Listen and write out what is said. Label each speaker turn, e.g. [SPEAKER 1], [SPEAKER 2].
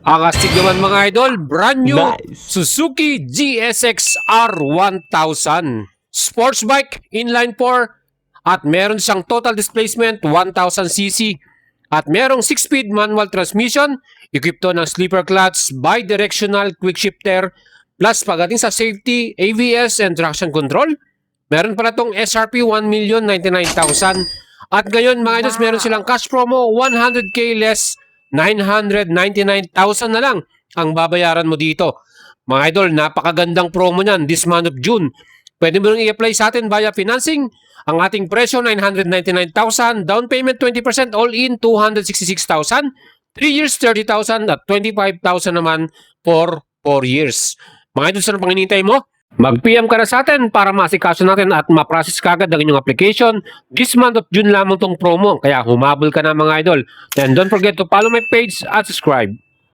[SPEAKER 1] Ang astig naman mga idol, brand new
[SPEAKER 2] Nice.
[SPEAKER 1] Suzuki GSX R1000. Sports bike, inline 4, at meron siyang total displacement 1000cc. At merong 6-speed manual transmission, equipped to ng sleeper clutch, bi-directional quick shifter, plus pagdating sa safety, ABS and traction control. Meron pala tong SRP 1,099,000. At ngayon mga idols, meron silang cash promo 100k less, 999,000 na lang ang babayaran mo dito. Mga idol, napakagandang promo niyan this month of June. Pwede mo nang i-apply sa atin via financing. Ang ating presyo 999,000, down payment 20%, all in 266,000, 3 years 30,000 at 25,000 naman for 4 years. Mga idol, saan ang panginintay mo? Mag-PM ka na sa atin para masikaso natin at ma-process kagad ang inyong application. This month of June lamang tong promo, kaya humabol ka na mga idol. And don't forget to follow my page at subscribe.